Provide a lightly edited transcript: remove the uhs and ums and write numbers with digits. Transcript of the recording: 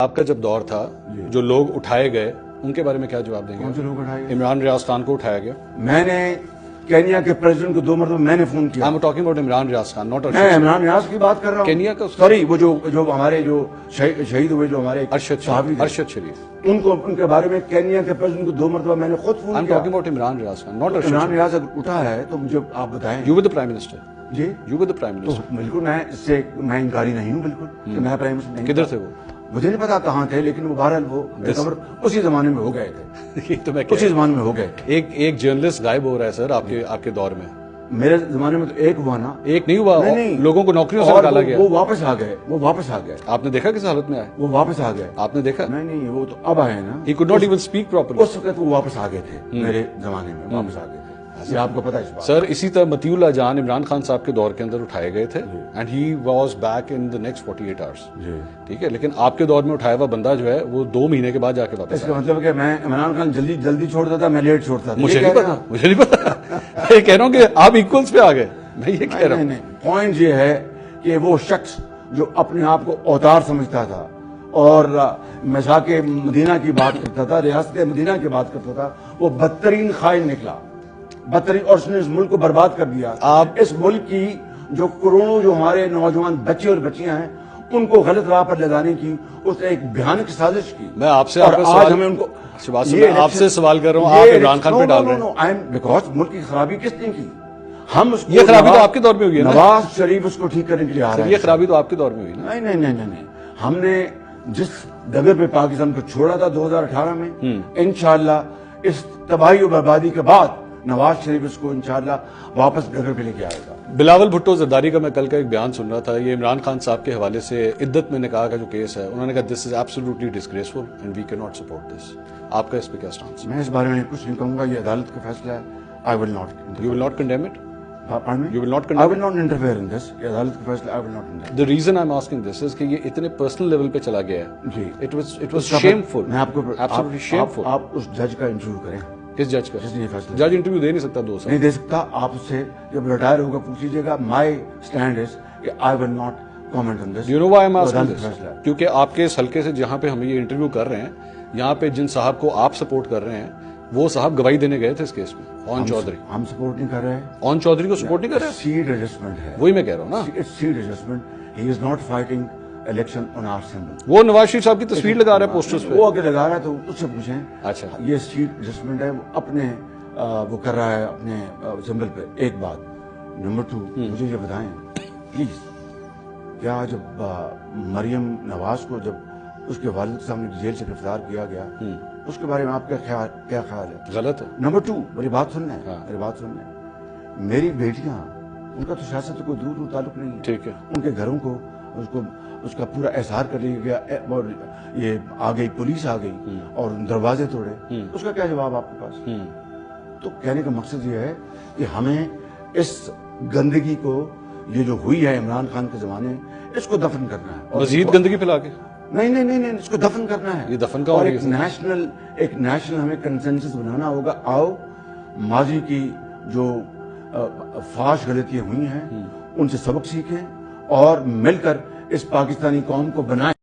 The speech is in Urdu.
آپ کا جب دور تھا جو لوگ اٹھائے گئے ان کے بارے میں کیا جواب دیں گے؟ کون سے لوگ اٹھائے گئے؟ عمران ریاض خان کو اٹھایا گیا. میں نے کینیا کے پریزیڈنٹ کو 2 مرتبہ میں نے فون کیا. I'm talking about Imran Riyadh Khan, not میں عمران ریاض کی بات کر رہا ہوں. کینیا کا سوری وہ جو ہمارے جو شہید ہوئے جو ہمارے صحابی تھے ارشد شریف, ان کے بارے میں کینیا کے پریزیڈنٹ کو 2 مرتبہ میں نے خود فون I'm کیا. talking about Imran Riyadh Khan, not Arshad. Imran ریاض اگر اٹھا ہے تو مجھے آپ بتائیں. You were the prime minister. G You were the prime تو minister. بالکل میں اس سے میں انکاری نہیں ہوں بالکل کہ میں پرائم منسٹر نہیں. کدھر تھے وہ؟ مجھے نہیں پتا کہاں تھے, لیکن وہ بہرحال وہ ریکور اسی زمانے میں ہو گئے تھے. یہ تو میں اسی زمانے میں ہو گئے. ایک جرنلسٹ غائب ہو رہا ہے سر آپ کے دور میں. میرے زمانے میں تو ایک ہوا نا. ایک نہیں ہوا, لوگوں کو نوکریوں سے نکالا گیا. وہ واپس آ گئے. آپ نے دیکھا کس حالت میں آئے؟ وہ واپس آ گئے. آپ نے دیکھا؟ نہیں وہ تو اب آئے نا. He could not even speak properly. اس وقت وہ واپس آ گئے تھے. میرے زمانے میں واپس آ گئے تھے. یہ آپ کو پتا ہے اس بات. سر اسی طرح مطیع اللہ جان عمران خان صاحب کے دور کے اندر اٹھائے گئے تھے and he was back in the next 48 hours. ٹھیک ہے, لیکن آپ کے دور میں اٹھایا ہوا بندہ جو ہے وہ 2 مہینے کے بعد جا کے واپس. اس کا مطلب کہ میں عمران خان جلدی چھوڑتا تھا, میں لیٹ چھوڑتا تھا. مجھے نہیں پتا. میں کہہ رہا ہوں کہ آپ ایکولس پہ آ گئے. میں یہ کہہ رہا ہوں. پوائنٹ یہ ہے کہ وہ شخص جو اپنے آپ کو اوتار سمجھتا تھا اور مساق مدینہ کی بات کرتا تھا, ریاست مدینہ کی بات کرتا تھا, وہ بدترین خائن نکلا, بدترین, اور اس نے اس ملک کو برباد کر دیا. اس ملک کی جو کروڑوں جو ہمارے نوجوان بچے اور بچیاں ہیں ان کو غلط راہ پر لگانے کی اس نے ایک بھیانک سازش کی. میں آپ سے آج ہمیں ان کو آپ سے سوال کر رہا ہوں, آپ عمران خان پہ ڈال رہے ہیں. بیکاز ملک کی خرابی کس نے کی؟ ہم اس یہ خرابی تو آپ کے دور میں ہوئی ہے. نواز شریف اس کو ٹھیک کرنے کے لیے آ رہا ہے. یہ خرابی تو آپ کے دور میں ہوئی نا. نہیں, ہم نے جس ڈگر پہ پاکستان کو چھوڑا تھا 2018 میں, انشاءاللہ اس تباہی و بربادی کے بعد نواز شریف اس کو انشاءاللہ واپس ڈگر پہ لے کے آئے گا. بلاول بھٹو زرداری کا میں کل کا ایک بیان سن رہا تھا, یہ عمران خان صاحب کے حوالے سے عدت میں نکاح کا جو کیس ہے, انہوں نے کہا this is absolutely disgraceful and we can not support this. آپ کا اس پہ کیا سٹانس؟ میں اس بارے میں کچھ نہیں کہوں گا, یہ عدالت کا فیصلہ ہے. I will not. You will not condemn it. You will not condemn. I will not interfere in this. یہ عدالت کا فیصلہ. I will not interfere. The reason I'm asking this is کہ یہ اتنے پرسنل لیول پہ چلا گیا ہے. جی. It was shameful. میں آپ کو absolutely shameful. آپ اس جج کا انٹرویو کریں. کس جج کا؟ جس نے یہ فیصلہ. جج انٹرویو دے نہیں سکتا 2 سال. نہیں دے سکتا. آپ سے جب ریٹائر ہوگا پوچھ لیجیے گا. My stand is کہ I will not comment on this. Do you know why I'm asking this? کیونکہ آپ کے اس حلقے سے جہاں پہ ہم یہ انٹرویو کر رہے ہیں, یہاں پہ جن صاحب کو آپ سپورٹ کر رہے ہیں وہ صاحب گواہی دینے گئے تھے اس کیس میں. اون چودھری. ہم سپورٹ نہیں کر رہے ہیں. اون چودھری کو سپورٹ نہیں کر رہے. سیٹ ایڈجسٹمنٹ ہے. وہی میں کہہ رہا ہوں نا. Seat adjustment. He is not fighting election on our symbol. وہ نواز شریف صاحب کی تصویر لگا رہا ہے پوسٹرز پہ. وہ اگر لگا رہا ہے تو اس سے پوچھیں. اچھا, یہ سیٹ ایڈجسٹمنٹ ہے, وہ اپنے وہ کر رہا ہے اپنے سمبل پہ. ایک بات. نمبر 2, مجھے یہ بتائیں پلیز, کیا جب مریم نواز کو جب اس کے والد کے سامنے جیل سے گرفتار کیا گیا, اس کے بارے میں آپ کیا خیال ہے؟ غلط ہے. نمبر 2, میری بات سننا ہے. میری بیٹیاں, ان کا تو سیاست سے کوئی دور تعلق نہیں ہے. ٹھیک ہے. ان کے گھروں کو اس کا پورا احسار کر لیا گیا, اور یہ آ گئی پولیس آ گئی اور دروازے توڑے. اس کا کیا جواب آپ کے پاس؟ تو کہنے کا مقصد یہ ہے کہ ہمیں اس گندگی کو, یہ جو ہوئی ہے عمران خان کے زمانے, اس کو دفن کرنا ہے. مزید گندگی پھیلا کے نہیں, اس کو دفن کرنا ہے. یہ دفن کا اور ایک نیشنل ہمیں کنسنسس بنانا ہوگا. آؤ ماضی کی جو فاش غلطیاں ہوئی ہیں ان سے سبق سیکھیں اور مل کر اس پاکستانی قوم کو بنائیں.